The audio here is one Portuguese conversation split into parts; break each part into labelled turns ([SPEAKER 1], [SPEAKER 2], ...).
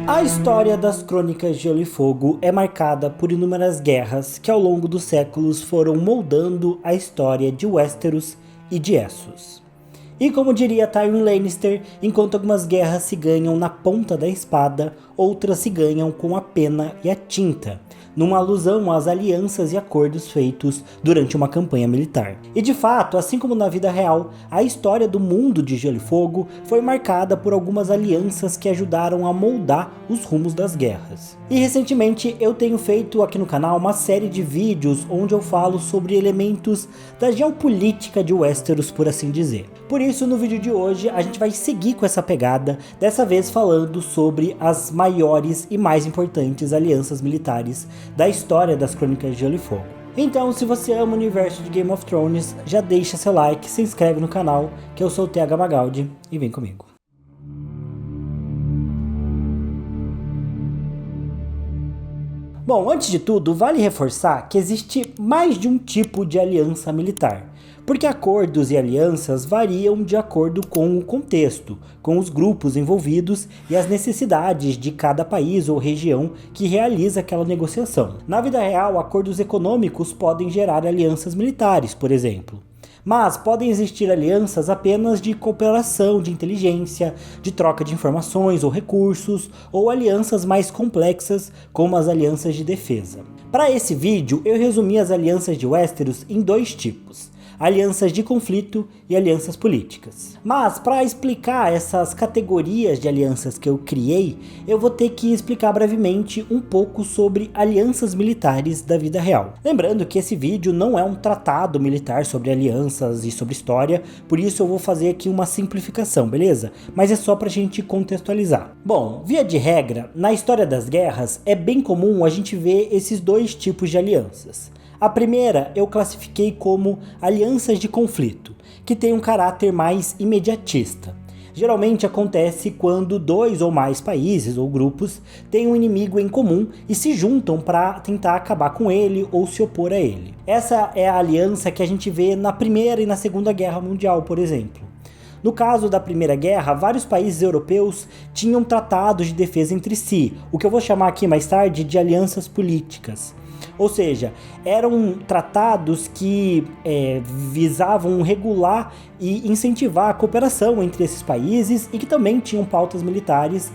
[SPEAKER 1] A história das Crônicas de Gelo e Fogo é marcada por inúmeras guerras que ao longo dos séculos foram moldando a história de Westeros e de Essos. E como diria Tyrion Lannister, enquanto algumas guerras se ganham na ponta da espada, outras se ganham com a pena e a tinta, numa alusão às alianças e acordos feitos durante uma campanha militar. E de fato, assim como na vida real, a história do mundo de Gelo e Fogo foi marcada por algumas alianças que ajudaram a moldar os rumos das guerras. E recentemente eu tenho feito aqui no canal uma série de vídeos onde eu falo sobre elementos da geopolítica de Westeros, por assim dizer. Por isso, no vídeo de hoje, a gente vai seguir com essa pegada, dessa vez falando sobre as maiores e mais importantes alianças militares da história das Crônicas de Gelo e Fogo. Então, se você ama o universo de Game of Thrones, já deixa seu like, se inscreve no canal, que eu sou o TH Magaldi, e vem comigo. Bom, antes de tudo, vale reforçar que existe mais de um tipo de aliança militar, porque acordos e alianças variam de acordo com o contexto, com os grupos envolvidos e as necessidades de cada país ou região que realiza aquela negociação. Na vida real, acordos econômicos podem gerar alianças militares, por exemplo. Mas podem existir alianças apenas de cooperação, de inteligência, de troca de informações ou recursos, ou alianças mais complexas, como as alianças de defesa. Para esse vídeo, eu resumi as alianças de Westeros em dois tipos: alianças de conflito e alianças políticas. Mas para explicar essas categorias de alianças que eu criei, eu vou ter que explicar brevemente um pouco sobre alianças militares da vida real. Lembrando que esse vídeo não é um tratado militar sobre alianças e sobre história, por isso eu vou fazer aqui uma simplificação, beleza? Mas é só pra gente contextualizar. Bom, via de regra, na história das guerras é bem comum a gente ver esses dois tipos de alianças. A primeira eu classifiquei como alianças de conflito, que tem um caráter mais imediatista. Geralmente acontece quando dois ou mais países ou grupos têm um inimigo em comum e se juntam para tentar acabar com ele ou se opor a ele. Essa é a aliança que a gente vê na Primeira e na Segunda Guerra Mundial, por exemplo. No caso da Primeira Guerra, vários países europeus tinham tratados de defesa entre si, o que eu vou chamar aqui mais tarde de alianças políticas. Ou seja, eram tratados que visavam regular e incentivar a cooperação entre esses países e que também tinham pautas militares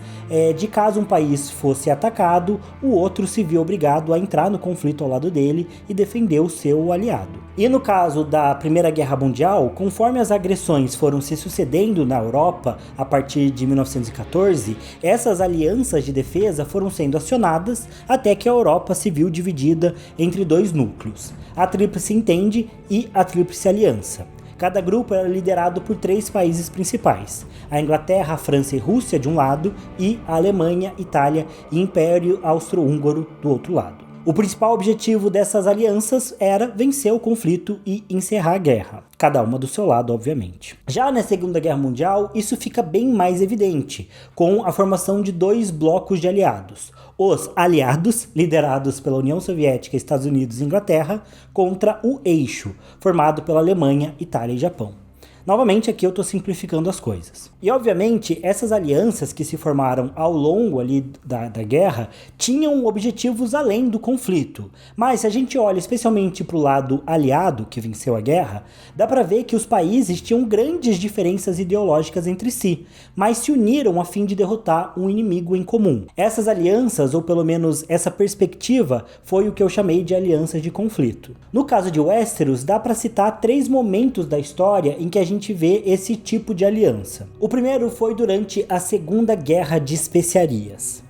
[SPEAKER 1] de caso um país fosse atacado, o outro se via obrigado a entrar no conflito ao lado dele e defender o seu aliado. E no caso da Primeira Guerra Mundial, conforme as agressões foram se sucedendo na Europa a partir de 1914, essas alianças de defesa foram sendo acionadas até que a Europa se viu dividida entre dois núcleos, a Tríplice Entende e a Tríplice Aliança. Cada grupo era liderado por três países principais: a Inglaterra, a França e Rússia de um lado e a Alemanha, Itália e Império Austro-Húngaro do outro lado. O principal objetivo dessas alianças era vencer o conflito e encerrar a guerra, cada uma do seu lado, obviamente. Já na Segunda Guerra Mundial, isso fica bem mais evidente, com a formação de dois blocos de aliados: os aliados, liderados pela União Soviética, Estados Unidos e Inglaterra, contra o eixo, formado pela Alemanha, Itália e Japão. Novamente aqui eu estou simplificando as coisas. E obviamente essas alianças que se formaram ao longo ali da guerra tinham objetivos além do conflito. Mas se a gente olha especialmente para o lado aliado que venceu a guerra, dá para ver que os países tinham grandes diferenças ideológicas entre si, mas se uniram a fim de derrotar um inimigo em comum. Essas alianças, ou pelo menos essa perspectiva, foi o que eu chamei de alianças de conflito. No caso de Westeros, dá para citar três momentos da história em que a gente vê esse tipo de aliança. O primeiro foi durante a Segunda Guerra de Especiarias.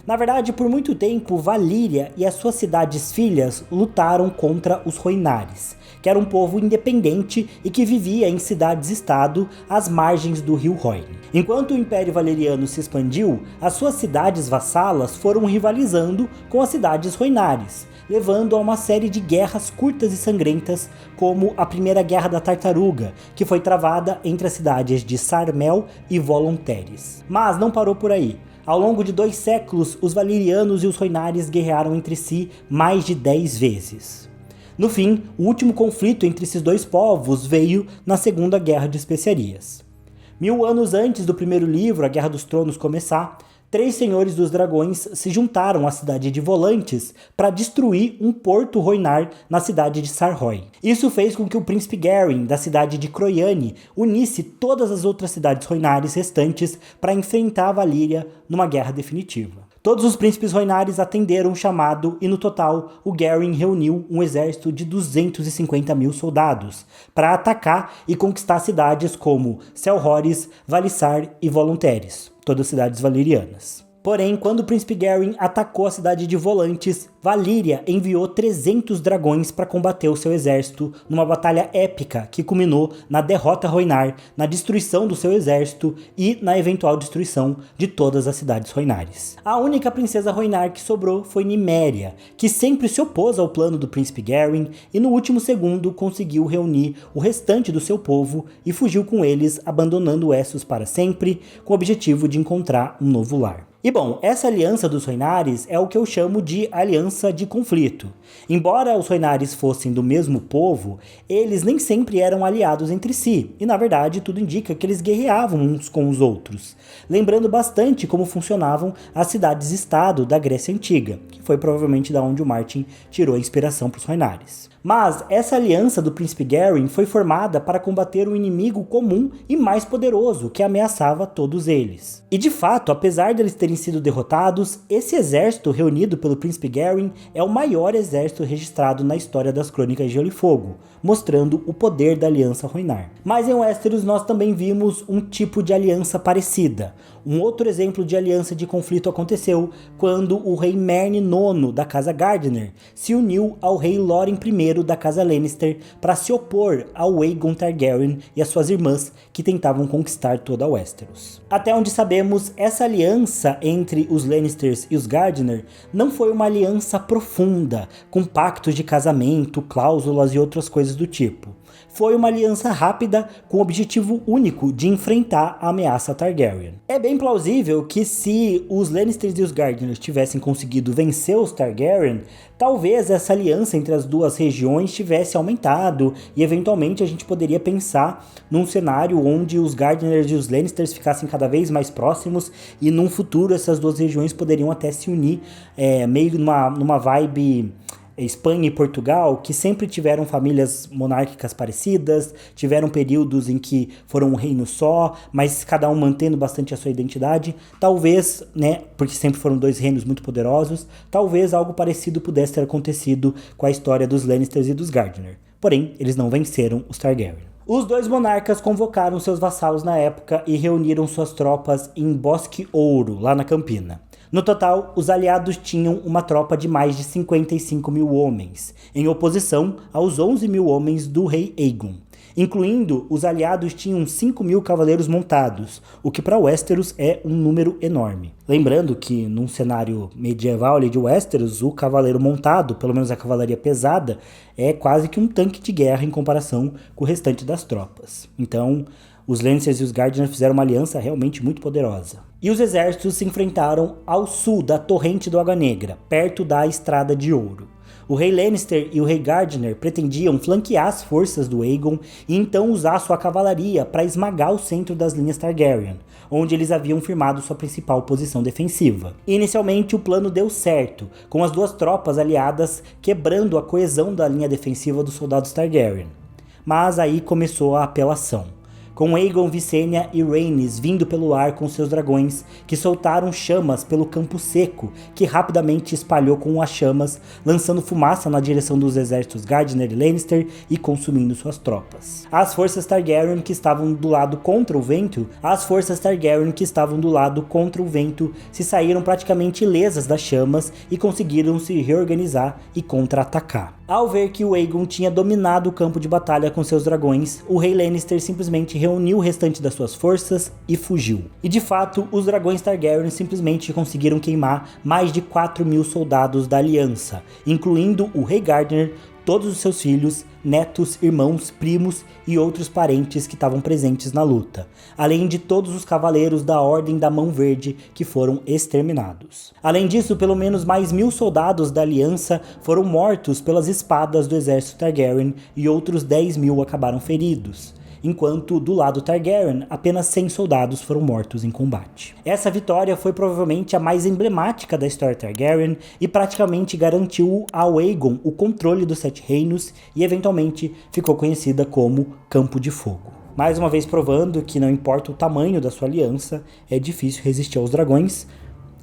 [SPEAKER 1] Na verdade, por muito tempo, Valíria e as suas cidades filhas lutaram contra os Rhoynares, que era um povo independente e que vivia em cidades-estado às margens do rio Rhoyne. Enquanto o Império Valeriano se expandiu, as suas cidades vassalas foram rivalizando com as cidades Rhoynares, levando a uma série de guerras curtas e sangrentas, como a Primeira Guerra da Tartaruga, que foi travada entre as cidades de Sarmel e Volontaires. Mas não parou por aí. Ao longo de 2 séculos, os Valerianos e os Rhoynares guerrearam entre si mais de 10 vezes. No fim, o último conflito entre esses dois povos veio na Segunda Guerra de Especiarias. 1000 anos antes do primeiro livro, A Guerra dos Tronos, começar, 3 senhores dos dragões se juntaram à cidade de Volantis para destruir um porto Rhoynar na cidade de Sarroi. Isso fez com que o príncipe Garen, da cidade de Croyane, unisse todas as outras cidades Rhoynares restantes para enfrentar a Valíria numa guerra definitiva. Todos os príncipes Rhoynares atenderam o chamado e, no total, o Garen reuniu um exército de 250 mil soldados para atacar e conquistar cidades como Selhorys, Valissar e Voluntaires, todas cidades valirianas. Porém, quando o príncipe Garen atacou a cidade de Volantis, Valíria enviou 300 dragões para combater o seu exército numa batalha épica que culminou na derrota Rhoynar, na destruição do seu exército e na eventual destruição de todas as cidades Rhoynares. A única princesa Rhoynar que sobrou foi Nymeria, que sempre se opôs ao plano do príncipe Garen e no último segundo conseguiu reunir o restante do seu povo e fugiu com eles, abandonando Essos para sempre, com o objetivo de encontrar um novo lar. E bom, essa aliança dos Rhoynares é o que eu chamo de aliança de conflito. Embora os Rhoynares fossem do mesmo povo, eles nem sempre eram aliados entre si, e na verdade tudo indica que eles guerreavam uns com os outros, lembrando bastante como funcionavam as cidades-estado da Grécia Antiga, que foi provavelmente da onde o Martin tirou a inspiração para os Rhoynares. Mas essa aliança do príncipe Garen foi formada para combater um inimigo comum e mais poderoso que ameaçava todos eles. E de fato, apesar de eles terem sido derrotados, esse exército reunido pelo príncipe Garen é o maior exército registrado na história das Crônicas de Gelo e Fogo, mostrando o poder da aliança Rhoynar. Mas em Westeros nós também vimos um tipo de aliança parecida. Um outro exemplo de aliança de conflito aconteceu quando o rei Merne IX da casa Gardener se uniu ao rei Loren I da casa Lannister para se opor ao Aegon Targaryen e às suas irmãs que tentavam conquistar toda a Westeros. Até onde sabemos, essa aliança entre os Lannisters e os Gardener não foi uma aliança profunda, com pactos de casamento, cláusulas e outras coisas do tipo. Foi uma aliança rápida com o objetivo único de enfrentar a ameaça Targaryen. É bem plausível que se os Lannisters e os Gardeners tivessem conseguido vencer os Targaryen, talvez essa aliança entre as duas regiões tivesse aumentado e eventualmente a gente poderia pensar num cenário onde os Gardeners e os Lannisters ficassem cada vez mais próximos e num futuro essas duas regiões poderiam até se unir meio numa vibe Espanha e Portugal, que sempre tiveram famílias monárquicas parecidas, tiveram períodos em que foram um reino só, mas cada um mantendo bastante a sua identidade. Talvez, porque sempre foram dois reinos muito poderosos, talvez algo parecido pudesse ter acontecido com a história dos Lannisters e dos Gardener. Porém, eles não venceram os Targaryen. Os dois monarcas convocaram seus vassalos na época e reuniram suas tropas em Bosque Ouro, lá na Campina. No total, os aliados tinham uma tropa de mais de 55 mil homens, em oposição aos 11 mil homens do rei Aegon. Incluindo, os aliados tinham 5 mil cavaleiros montados, o que para Westeros é um número enorme. Lembrando que num cenário medieval ali de Westeros, o cavaleiro montado, pelo menos a cavalaria pesada, é quase que um tanque de guerra em comparação com o restante das tropas. Então, os Lannisters e os Gardener fizeram uma aliança realmente muito poderosa. E os exércitos se enfrentaram ao sul da Torrente do Água Negra, perto da Estrada de Ouro. O rei Lannister e o rei Gardener pretendiam flanquear as forças do Aegon e então usar sua cavalaria para esmagar o centro das linhas Targaryen, onde eles haviam firmado sua principal posição defensiva. Inicialmente o plano deu certo, com as duas tropas aliadas quebrando a coesão da linha defensiva dos soldados Targaryen. Mas aí começou a apelação, com Aegon, Visenya e Rhaenys vindo pelo ar com seus dragões, que soltaram chamas pelo campo seco, que rapidamente espalhou com as chamas, lançando fumaça na direção dos exércitos Gardener e Lannister e consumindo suas tropas. As forças Targaryen que estavam do lado contra o vento, se saíram praticamente ilesas das chamas e conseguiram se reorganizar e contra-atacar. Ao ver que o Aegon tinha dominado o campo de batalha com seus dragões, o rei Lannister simplesmente reuniu o restante das suas forças e fugiu. E de fato, os dragões Targaryen simplesmente conseguiram queimar mais de 4 mil soldados da aliança, incluindo o rei Gardener, todos os seus filhos, netos, irmãos, primos e outros parentes que estavam presentes na luta, além de todos os cavaleiros da Ordem da Mão Verde que foram exterminados. Além disso, pelo menos mais 1.000 soldados da aliança foram mortos pelas espadas do exército Targaryen e outros 10 mil acabaram feridos. enquanto do lado Targaryen apenas 100 soldados foram mortos em combate. Essa vitória foi provavelmente a mais emblemática da história Targaryen e praticamente garantiu ao Aegon o controle dos Sete Reinos e eventualmente ficou conhecida como Campo de Fogo. Mais uma vez provando que não importa o tamanho da sua aliança, é difícil resistir aos dragões,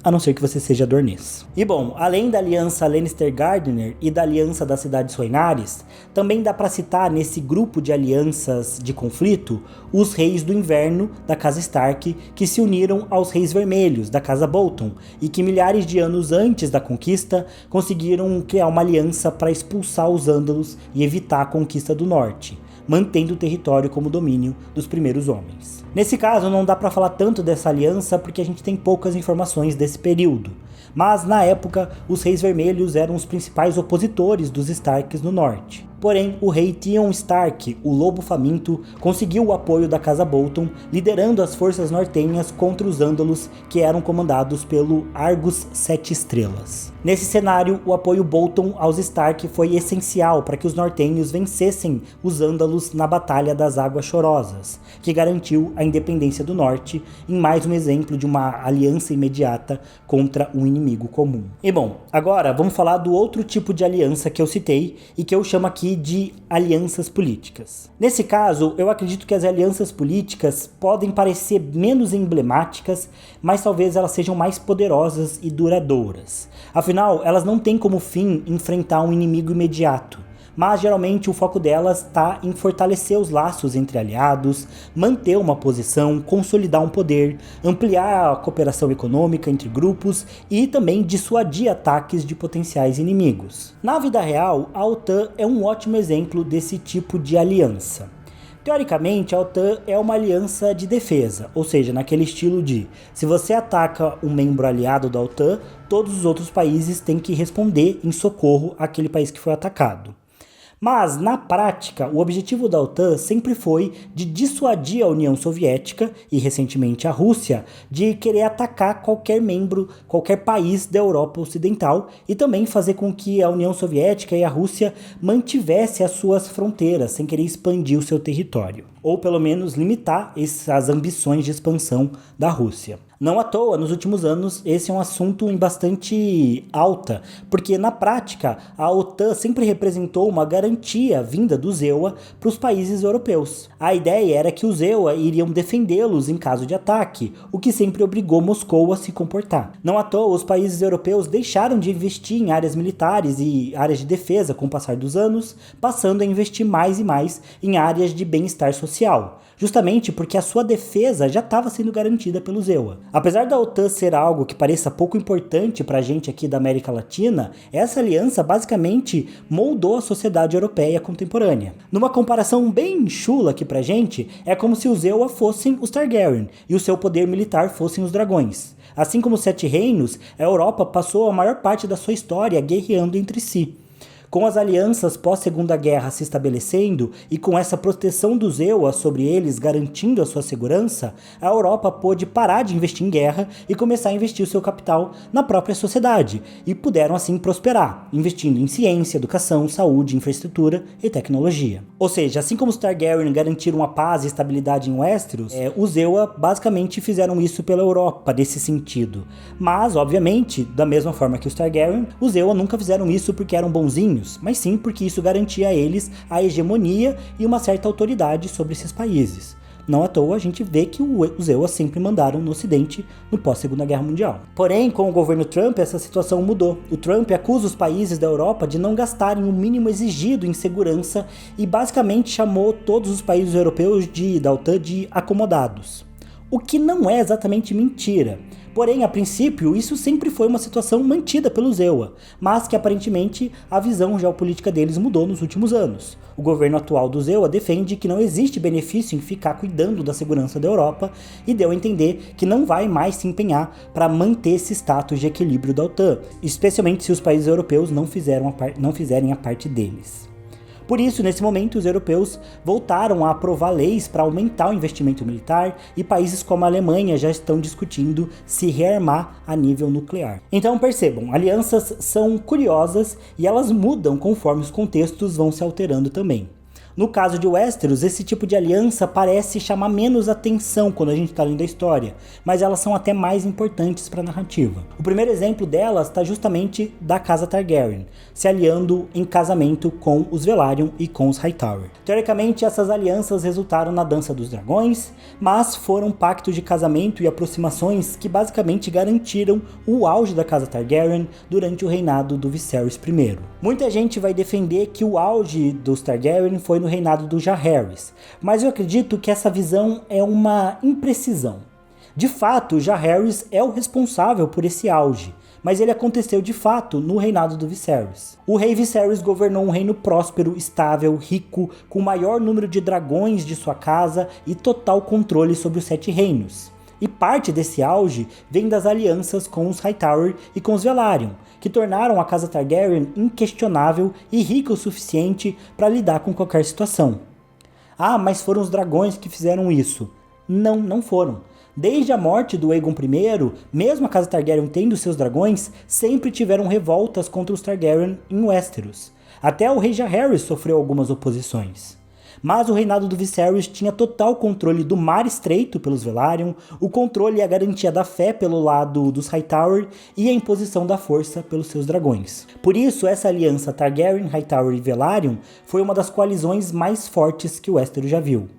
[SPEAKER 1] a não ser que você seja Dornês. E bom, além da aliança Lannister-Gardener e da aliança das cidades Rhoynares, também dá para citar nesse grupo de alianças de conflito os reis do inverno da casa Stark que se uniram aos reis vermelhos da casa Bolton e que milhares de anos antes da conquista conseguiram criar uma aliança para expulsar os Ândalos e evitar a conquista do norte, mantendo o território como domínio dos primeiros homens. Nesse caso, não dá para falar tanto dessa aliança porque a gente tem poucas informações desse período, mas na época os Reis Vermelhos eram os principais opositores dos Starks no norte. Porém, o rei Theon Stark, o Lobo Faminto, conseguiu o apoio da Casa Bolton, liderando as forças nortenhas contra os Ândalos, que eram comandados pelo Argus Sete Estrelas. Nesse cenário, o apoio Bolton aos Stark foi essencial para que os nortenhos vencessem os Ândalos na Batalha das Águas Chorosas, que garantiu a independência do norte, em mais um exemplo de uma aliança imediata contra um inimigo comum. E bom, agora vamos falar do outro tipo de aliança que eu citei e que eu chamo aqui de alianças políticas. Nesse caso, eu acredito que as alianças políticas podem parecer menos emblemáticas, mas talvez elas sejam mais poderosas e duradouras. Afinal, elas não têm como fim enfrentar um inimigo imediato, mas geralmente o foco delas está em fortalecer os laços entre aliados, manter uma posição, consolidar um poder, ampliar a cooperação econômica entre grupos e também dissuadir ataques de potenciais inimigos. Na vida real, a OTAN é um ótimo exemplo desse tipo de aliança. Teoricamente, a OTAN é uma aliança de defesa, ou seja, naquele estilo de se você ataca um membro aliado da OTAN, todos os outros países têm que responder em socorro àquele país que foi atacado. Mas, na prática, o objetivo da OTAN sempre foi de dissuadir a União Soviética e, recentemente, a Rússia de querer atacar qualquer membro, qualquer país da Europa Ocidental e também fazer com que a União Soviética e a Rússia mantivesse as suas fronteiras sem querer expandir o seu território, ou pelo menos limitar as ambições de expansão da Rússia. Não à toa, nos últimos anos, esse é um assunto em bastante alta, porque na prática a OTAN sempre representou uma garantia vinda dos EUA para os países europeus. A ideia era que os EUA iriam defendê-los em caso de ataque, o que sempre obrigou Moscou a se comportar. Não à toa, os países europeus deixaram de investir em áreas militares e áreas de defesa com o passar dos anos, passando a investir mais e mais em áreas de bem-estar social, justamente porque a sua defesa já estava sendo garantida pelos EUA. Apesar da OTAN ser algo que pareça pouco importante para a gente aqui da América Latina, essa aliança basicamente moldou a sociedade europeia contemporânea. Numa comparação bem chula aqui pra gente, é como se os EUA fossem os Targaryen e o seu poder militar fossem os dragões. Assim como os Sete Reinos, a Europa passou a maior parte da sua história guerreando entre si. Com as alianças pós-Segunda Guerra se estabelecendo e com essa proteção dos EUA sobre eles garantindo a sua segurança, a Europa pôde parar de investir em guerra e começar a investir o seu capital na própria sociedade, e puderam assim prosperar, investindo em ciência, educação, saúde, infraestrutura e tecnologia. Ou seja, assim como os Targaryen garantiram a paz e estabilidade em Westeros, os EUA basicamente fizeram isso pela Europa nesse sentido. Mas, obviamente, da mesma forma que os Targaryen, os EUA nunca fizeram isso porque eram bonzinhos, mas sim porque isso garantia a eles a hegemonia e uma certa autoridade sobre esses países. Não à toa a gente vê que os EUA sempre mandaram no Ocidente no pós-Segunda Guerra Mundial. Porém, com o governo Trump, essa situação mudou. O Trump acusa os países da Europa de não gastarem o mínimo exigido em segurança e basicamente chamou todos os países europeus da OTAN de acomodados. O que não é exatamente mentira. Porém, a princípio, isso sempre foi uma situação mantida pelos EUA, mas que aparentemente a visão geopolítica deles mudou nos últimos anos. O governo atual dos EUA defende que não existe benefício em ficar cuidando da segurança da Europa e deu a entender que não vai mais se empenhar para manter esse status de equilíbrio da OTAN, especialmente se os países europeus não fizerem a parte deles. Por isso, nesse momento, os europeus voltaram a aprovar leis para aumentar o investimento militar e países como a Alemanha já estão discutindo se rearmar a nível nuclear. Então percebam, alianças são curiosas e elas mudam conforme os contextos vão se alterando também. No caso de Westeros, esse tipo de aliança parece chamar menos atenção quando a gente está lendo a história, mas elas são até mais importantes para a narrativa. O primeiro exemplo delas está justamente da casa Targaryen, se aliando em casamento com os Velaryon e com os Hightower. Teoricamente, essas alianças resultaram na Dança dos Dragões, mas foram pactos de casamento e aproximações que basicamente garantiram o auge da casa Targaryen durante o reinado do Viserys I. Muita gente vai defender que o auge dos Targaryen foi no reinado do Jaehaerys, mas eu acredito que essa visão é uma imprecisão. De fato, Jaehaerys é o responsável por esse auge, mas ele aconteceu de fato no reinado do Viserys. O rei Viserys governou um reino próspero, estável, rico, com o maior número de dragões de sua casa e total controle sobre os 7 reinos. E parte desse auge vem das alianças com os Hightower e com os Velaryon, que tornaram a casa Targaryen inquestionável e rica o suficiente para lidar com qualquer situação. Ah, mas foram os dragões que fizeram isso. Não, não foram. Desde a morte do Aegon I, mesmo a casa Targaryen tendo seus dragões, sempre tiveram revoltas contra os Targaryen em Westeros. Até o rei Jaehaerys sofreu algumas oposições. Mas o reinado do Viserys tinha total controle do Mar Estreito pelos Velaryon, o controle e a garantia da fé pelo lado dos Hightower e a imposição da força pelos seus dragões. Por isso, essa aliança Targaryen, Hightower e Velaryon foi uma das coalizões mais fortes que o Westeros já viu.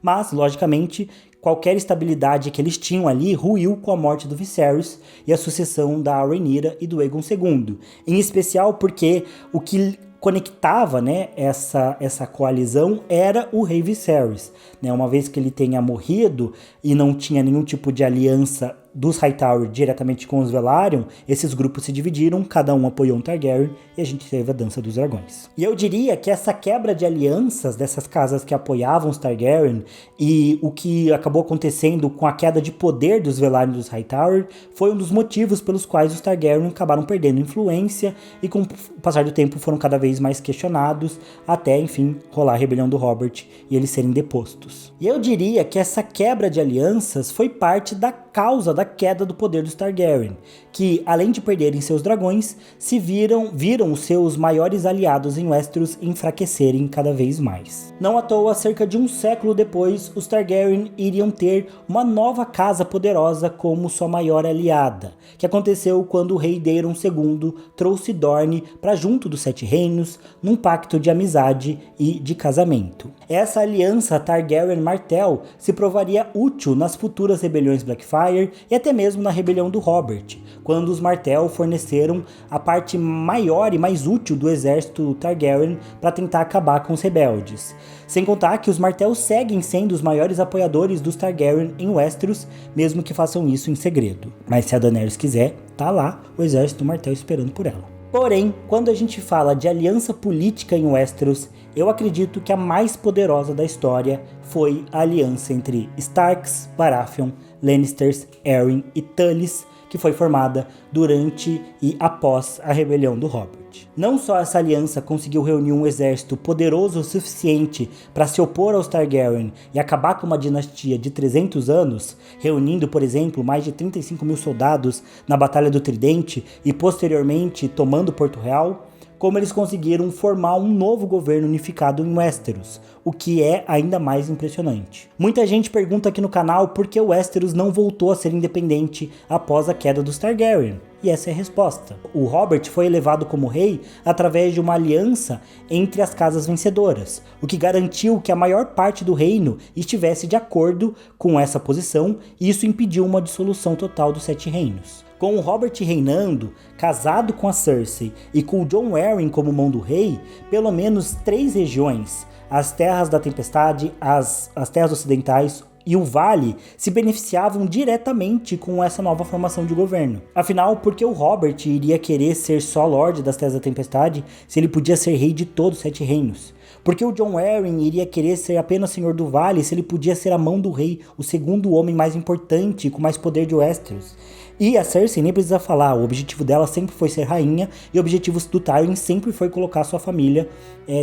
[SPEAKER 1] Mas, logicamente, qualquer estabilidade que eles tinham ali ruiu com a morte do Viserys e a sucessão da Rhaenyra e do Aegon II, em especial porque o que conectava, né, essa coalizão era o rei Viserys, né, uma vez que ele tenha morrido e não tinha nenhum tipo de aliança dos Hightower diretamente com os Velaryon, esses grupos se dividiram, cada um apoiou um Targaryen e a gente teve a Dança dos Dragões. E eu diria que essa quebra de alianças dessas casas que apoiavam os Targaryen e o que acabou acontecendo com a queda de poder dos Velaryon e dos Hightower foi um dos motivos pelos quais os Targaryen acabaram perdendo influência e com o passar do tempo foram cada vez mais questionados até, enfim, rolar a rebelião do Robert e eles serem depostos. E eu diria que essa quebra de alianças foi parte da causa da queda do poder dos Targaryen, que, além de perderem seus dragões, viram os seus maiores aliados em Westeros enfraquecerem cada vez mais. Não à toa, cerca de um século depois, os Targaryen iriam ter uma nova casa poderosa como sua maior aliada, que aconteceu quando o rei Daeron II trouxe Dorne para junto dos 7 reinos, num pacto de amizade e de casamento. Essa aliança Targaryen-Martell se provaria útil nas futuras rebeliões Blackfyre e até mesmo na rebelião do Robert, quando os Martell forneceram a parte maior e mais útil do exército Targaryen para tentar acabar com os rebeldes. Sem contar que os Martell seguem sendo os maiores apoiadores dos Targaryen em Westeros, mesmo que façam isso em segredo. Mas se a Daenerys quiser, tá lá o exército Martell esperando por ela. Porém, quando a gente fala de aliança política em Westeros, eu acredito que a mais poderosa da história foi a aliança entre Starks, Baratheon, Lannisters, Arryn e Tullys, que foi formada durante e após a rebelião do Robert. Não só essa aliança conseguiu reunir um exército poderoso o suficiente para se opor aos Targaryen e acabar com uma dinastia de 300 anos, reunindo, por exemplo, mais de 35 mil soldados na Batalha do Tridente e posteriormente tomando Porto Real, como eles conseguiram formar um novo governo unificado em Westeros, o que é ainda mais impressionante. Muita gente pergunta aqui no canal por que Westeros não voltou a ser independente após a queda dos Targaryen. E essa é a resposta. O Robert foi elevado como rei através de uma aliança entre as casas vencedoras, o que garantiu que a maior parte do reino estivesse de acordo com essa posição, e isso impediu uma dissolução total dos 7 reinos. Com o Robert reinando, casado com a Cersei e com o Jon Arryn como mão do rei, pelo menos 3 regiões, as Terras da Tempestade, as Terras Ocidentais e o Vale, se beneficiavam diretamente com essa nova formação de governo. Afinal, por que o Robert iria querer ser só Lorde das Terras da Tempestade se ele podia ser rei de todos os 7 reinos? Por que o Jon Arryn iria querer ser apenas Senhor do Vale se ele podia ser a mão do rei, o segundo homem mais importante e com mais poder de Westeros? E a Cersei nem precisa falar, o objetivo dela sempre foi ser rainha, e o objetivo do Tywin sempre foi colocar sua família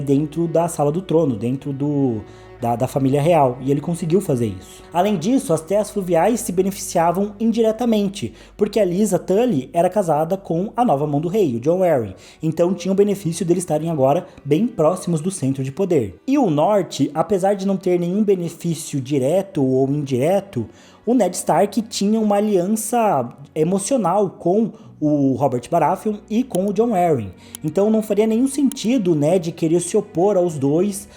[SPEAKER 1] dentro da sala do trono, dentro da família real, e ele conseguiu fazer isso. Além disso, as terras fluviais se beneficiavam indiretamente, porque a Lysa Tully era casada com a nova mão do rei, o Jon Arryn, então tinha o benefício deles estarem agora bem próximos do centro de poder. E o norte, apesar de não ter nenhum benefício direto ou indireto, o Ned Stark tinha uma aliança emocional com o Robert Baratheon e com o Jon Arryn. Então não faria nenhum sentido o Ned querer se opor aos dois,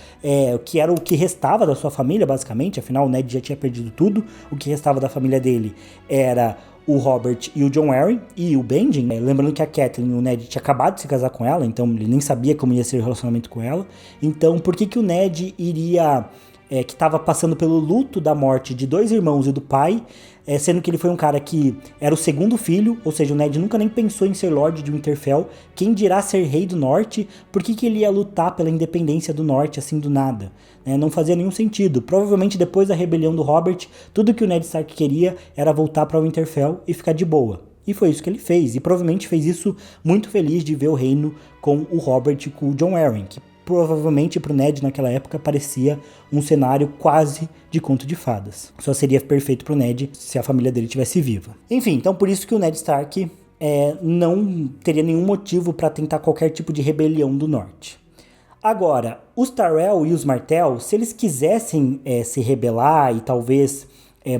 [SPEAKER 1] que era o que restava da sua família, basicamente. Afinal, o Ned já tinha perdido tudo. O que restava da família dele era o Robert e o Jon Arryn e o Benjen. Lembrando que a Catelyn, o Ned tinha acabado de se casar com ela, então ele nem sabia como ia ser o relacionamento com ela. Então por que o Ned iria... que estava passando pelo luto da morte de 2 irmãos e do pai, sendo que ele foi um cara que era o segundo filho, ou seja, o Ned nunca nem pensou em ser Lorde de Winterfell, quem dirá ser rei do norte, por que ele ia lutar pela independência do norte assim do nada? Não fazia nenhum sentido. Provavelmente depois da rebelião do Robert, tudo que o Ned Stark queria era voltar para Winterfell e ficar de boa. E foi isso que ele fez, e provavelmente fez isso muito feliz de ver o reino com o Robert e com o Jon Arryn, que provavelmente pro Ned naquela época parecia um cenário quase de conto de fadas. Só seria perfeito pro Ned se a família dele estivesse viva. Enfim, então por isso que o Ned Stark não teria nenhum motivo para tentar qualquer tipo de rebelião do norte. Agora, os Tyrell e os Martell, se eles quisessem se rebelar e talvez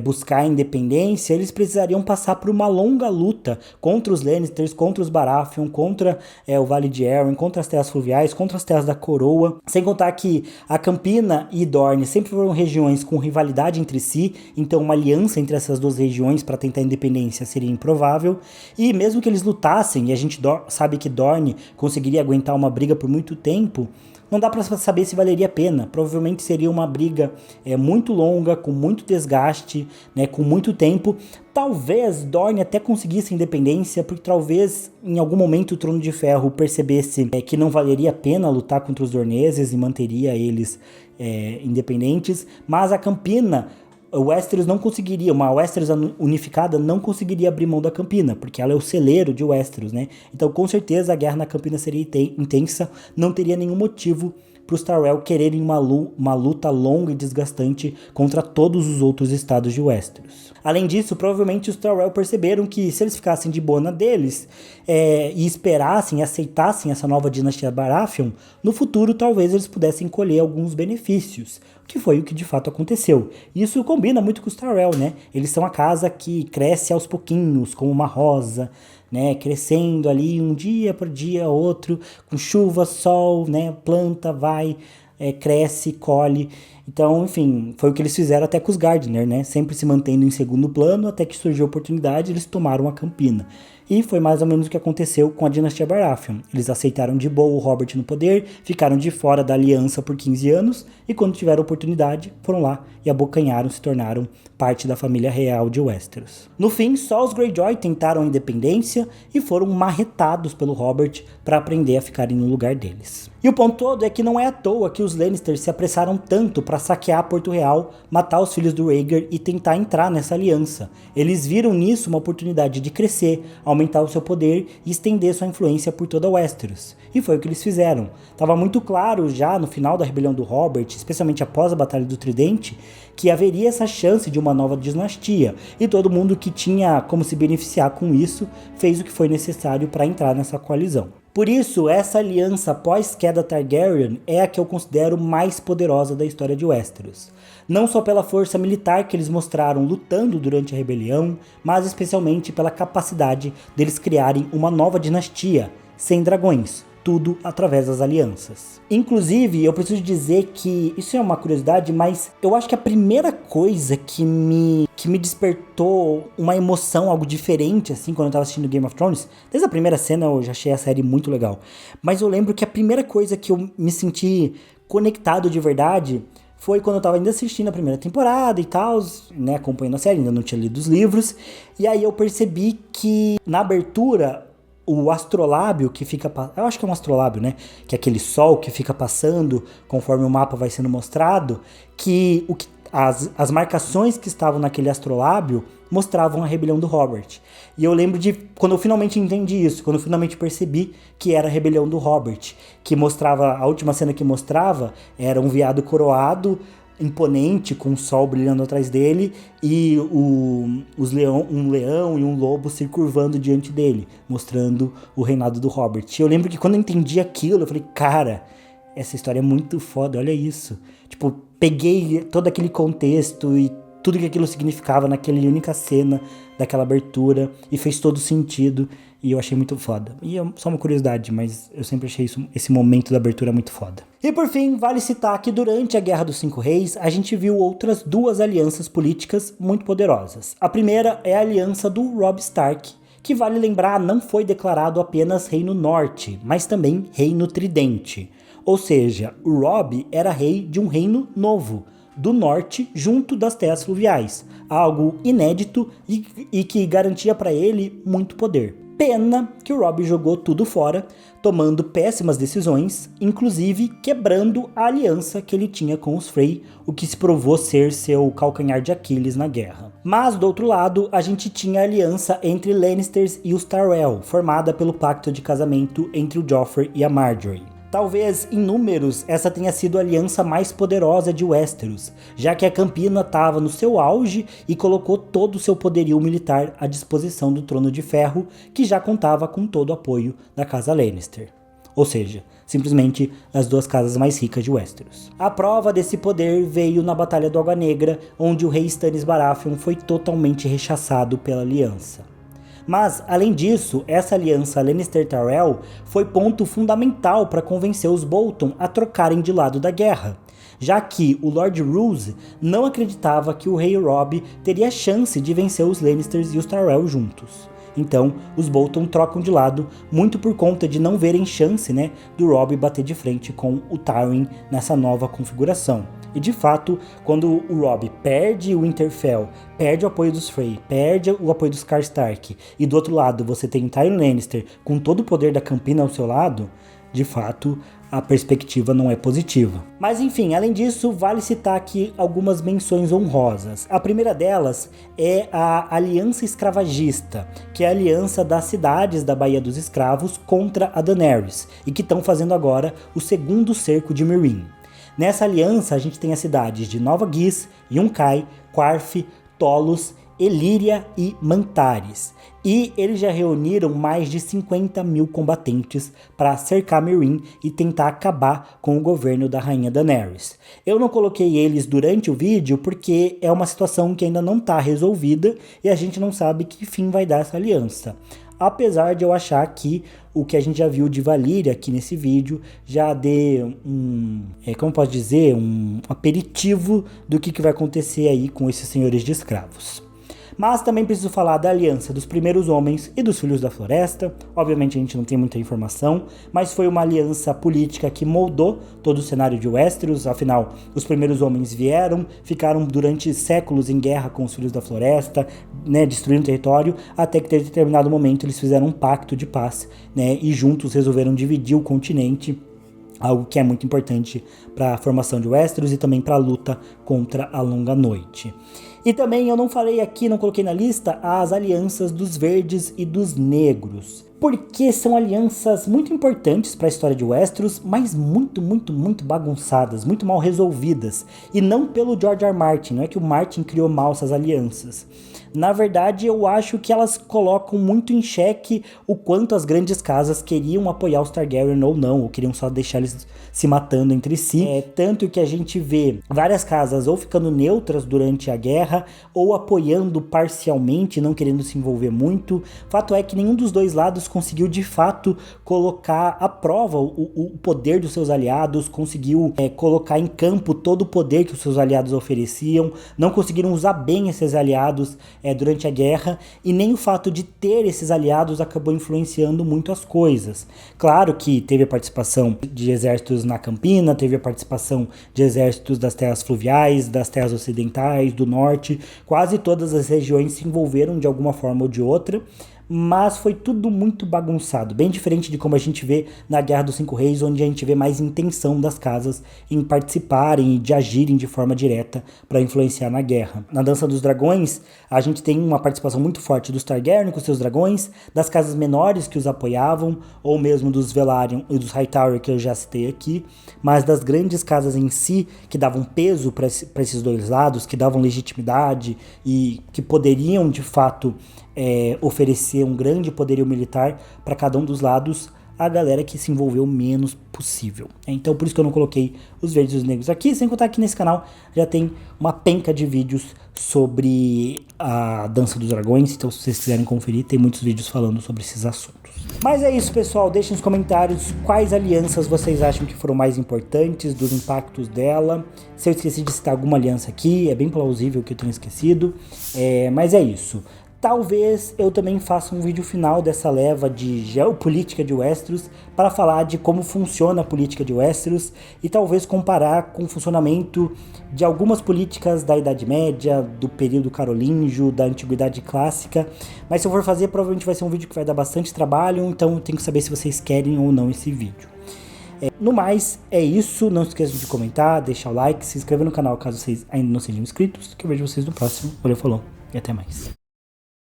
[SPEAKER 1] buscar a independência, eles precisariam passar por uma longa luta contra os Lannisters, contra os Baratheon, contra o Vale de Arryn, contra as terras fluviais, contra as terras da coroa, sem contar que a Campina e Dorne sempre foram regiões com rivalidade entre si, então uma aliança entre essas duas regiões para tentar a independência seria improvável, e mesmo que eles lutassem, e a gente sabe que Dorne conseguiria aguentar uma briga por muito tempo, não dá para saber se valeria a pena. Provavelmente seria uma briga muito longa, com muito desgaste, com muito tempo. Talvez Dorne até conseguisse independência, porque talvez em algum momento o Trono de Ferro percebesse que não valeria a pena lutar contra os dorneses e manteria eles independentes. Mas a Campina, o Westeros não conseguiria, uma Westeros unificada não conseguiria abrir mão da Campina, porque ela é o celeiro de Westeros, né? Então, com certeza, a guerra na Campina seria intensa, não teria nenhum motivo para os Tyrell quererem uma luta longa e desgastante contra todos os outros estados de Westeros. Além disso, provavelmente os Tyrell perceberam que se eles ficassem de boa na deles e esperassem e aceitassem essa nova dinastia Baratheon, no futuro talvez eles pudessem colher alguns benefícios, que foi o que de fato aconteceu. Isso combina muito com os Tyrell, né? Eles são a casa que cresce aos pouquinhos, como uma rosa, né, crescendo ali um dia por dia, outro, com chuva, sol, né, planta, vai, cresce, colhe. Então, enfim, foi o que eles fizeram até com os Gardener, né, sempre se mantendo em segundo plano, até que surgiu a oportunidade, eles tomaram a Campina. E foi mais ou menos o que aconteceu com a dinastia Baratheon. Eles aceitaram de boa o Robert no poder, ficaram de fora da aliança por 15 anos, e quando tiveram oportunidade, foram lá e abocanharam, se tornaram parte da família real de Westeros. No fim, só os Greyjoy tentaram a independência e foram marretados pelo Robert para aprender a ficarem no lugar deles. E o ponto todo é que não é à toa que os Lannisters se apressaram tanto para saquear Porto Real, matar os filhos do Rhaegar e tentar entrar nessa aliança. Eles viram nisso uma oportunidade de crescer, aumentar o seu poder e estender sua influência por toda Westeros. E foi o que eles fizeram. Estava muito claro já no final da rebelião do Robert, especialmente após a Batalha do Tridente, que haveria essa chance de uma nova dinastia, e todo mundo que tinha como se beneficiar com isso fez o que foi necessário para entrar nessa coalizão. Por isso, essa aliança pós-queda Targaryen é a que eu considero mais poderosa da história de Westeros. Não só pela força militar que eles mostraram lutando durante a rebelião, mas especialmente pela capacidade deles criarem uma nova dinastia, sem dragões, tudo através das alianças. Inclusive, eu preciso dizer que isso é uma curiosidade, mas eu acho que a primeira coisa que me despertou uma emoção, algo diferente, assim, quando eu tava assistindo Game of Thrones, desde a primeira cena eu já achei a série muito legal, mas eu lembro que a primeira coisa que eu me senti conectado de verdade foi quando eu tava ainda assistindo a primeira temporada e tal, né, acompanhando a série, ainda não tinha lido os livros, e aí eu percebi que na abertura o astrolábio que fica... Eu acho que é um astrolábio, né? Que é aquele sol que fica passando conforme o mapa vai sendo mostrado, que as marcações que estavam naquele astrolábio mostravam a rebelião do Robert. E eu lembro de quando eu finalmente entendi isso, quando eu finalmente percebi que era a rebelião do Robert, que mostrava, a última cena que mostrava era um veado coroado, imponente, com o sol brilhando atrás dele, e um leão e um lobo se curvando diante dele, mostrando o reinado do Robert. E eu lembro que quando eu entendi aquilo, eu falei, cara, essa história é muito foda, olha isso. Tipo, peguei todo aquele contexto e tudo que aquilo significava naquela única cena daquela abertura e fez todo sentido e eu achei muito foda. E é só uma curiosidade, mas eu sempre achei esse momento da abertura muito foda. E por fim, vale citar que durante a Guerra dos Cinco Reis, a gente viu outras duas alianças políticas muito poderosas. A primeira é a aliança do Robb Stark, que vale lembrar não foi declarado apenas Reino Norte, mas também Reino Tridente. Ou seja, o Robb era rei de um reino novo, do norte junto das terras fluviais, algo inédito e que garantia para ele muito poder. Pena que o Robb jogou tudo fora, tomando péssimas decisões, inclusive quebrando a aliança que ele tinha com os Frey, o que se provou ser seu calcanhar de Aquiles na guerra. Mas do outro lado, a gente tinha a aliança entre Lannisters e os Tyrell, formada pelo pacto de casamento entre o Joffrey e a Margaery. Talvez, em números, essa tenha sido a aliança mais poderosa de Westeros, já que a Campina estava no seu auge e colocou todo o seu poderio militar à disposição do Trono de Ferro, que já contava com todo o apoio da Casa Lannister. Ou seja, simplesmente as duas casas mais ricas de Westeros. A prova desse poder veio na Batalha do Água Negra, onde o rei Stannis Baratheon foi totalmente rechaçado pela aliança. Mas, além disso, essa aliança Lannister-Tyrell foi ponto fundamental para convencer os Bolton a trocarem de lado da guerra, já que o Lord Roose não acreditava que o rei Robb teria chance de vencer os Lannisters e os Tyrell juntos. Então, os Bolton trocam de lado, muito por conta de não verem chance, do Robb bater de frente com o Tywin nessa nova configuração. E de fato, quando o Robb perde o Winterfell, perde o apoio dos Frey, perde o apoio dos Karstark, e do outro lado você tem o Tyrion Lannister com todo o poder da Campina ao seu lado, de fato, a perspectiva não é positiva. Mas enfim, além disso, vale citar aqui algumas menções honrosas. A primeira delas é a Aliança Escravagista, que é a aliança das cidades da Baía dos Escravos contra a Daenerys, e que estão fazendo agora o segundo cerco de Meereen. Nessa aliança, a gente tem as cidades de Nova Guiz, Yunkai, Qarth, Tolos, Elíria e Mantares. E eles já reuniram mais de 50 mil combatentes para cercar Meereen e tentar acabar com o governo da rainha Daenerys. Eu não coloquei eles durante o vídeo porque é uma situação que ainda não está resolvida e a gente não sabe que fim vai dar essa aliança. Apesar de eu achar que o que a gente já viu de Valyria aqui nesse vídeo já dê um aperitivo do que vai acontecer aí com esses senhores de escravos. Mas também preciso falar da aliança dos primeiros homens e dos filhos da floresta. Obviamente a gente não tem muita informação, mas foi uma aliança política que moldou todo o cenário de Westeros. Afinal, os primeiros homens vieram, ficaram durante séculos em guerra com os filhos da floresta, destruindo o território, até que em determinado momento eles fizeram um pacto de paz, e juntos resolveram dividir o continente. Algo que é muito importante para a formação de Westeros e também para a luta contra a Longa Noite. E também eu não falei aqui, não coloquei na lista, as alianças dos verdes e dos negros. Porque são alianças muito importantes para a história de Westeros, mas muito bagunçadas, muito mal resolvidas. E não pelo George R. R. Martin, não é que o Martin criou mal essas alianças. Na verdade, eu acho que elas colocam muito em xeque o quanto as grandes casas queriam apoiar os Targaryen ou não, ou queriam só deixar eles se matando entre si. Tanto que a gente vê várias casas ou ficando neutras durante a guerra, ou apoiando parcialmente, não querendo se envolver muito. Fato é que nenhum dos dois lados conseguiu de fato colocar à prova o poder dos seus aliados, conseguiu colocar em campo todo o poder que os seus aliados ofereciam, não conseguiram usar bem esses aliados durante a guerra, e nem o fato de ter esses aliados acabou influenciando muito as coisas. Claro que teve a participação de exércitos na Campina, teve a participação de exércitos das terras fluviais, das terras ocidentais, do norte, quase todas as regiões se envolveram de alguma forma ou de outra, mas foi tudo muito bagunçado, bem diferente de como a gente vê na Guerra dos Cinco Reis, onde a gente vê mais intenção das casas em participarem e de agirem de forma direta para influenciar na guerra. Na Dança dos Dragões, a gente tem uma participação muito forte dos Targaryen com seus dragões, das casas menores que os apoiavam, ou mesmo dos Velaryon e dos Hightower que eu já citei aqui, mas das grandes casas em si, que davam peso para esses dois lados, que davam legitimidade e que poderiam de fato oferecer um grande poderio militar para cada um dos lados, a galera que se envolveu o menos possível. Então por isso que eu não coloquei os verdes e os negros aqui, sem contar que nesse canal já tem uma penca de vídeos sobre a Dança dos Dragões, então se vocês quiserem conferir, tem muitos vídeos falando sobre esses assuntos. Mas é isso, pessoal, deixem nos comentários quais alianças vocês acham que foram mais importantes, dos impactos dela. Se eu esqueci de citar alguma aliança aqui, é bem plausível que eu tenha esquecido, mas é isso. Talvez eu também faça um vídeo final dessa leva de geopolítica de Westeros para falar de como funciona a política de Westeros e talvez comparar com o funcionamento de algumas políticas da Idade Média, do período carolíngio, da Antiguidade Clássica. Mas se eu for fazer, provavelmente vai ser um vídeo que vai dar bastante trabalho, então eu tenho que saber se vocês querem ou não esse vídeo. No mais, é isso. Não se esqueçam de comentar, deixar o like, se inscrever no canal caso vocês ainda não sejam inscritos, que eu vejo vocês no próximo. Valeu, falou e até mais.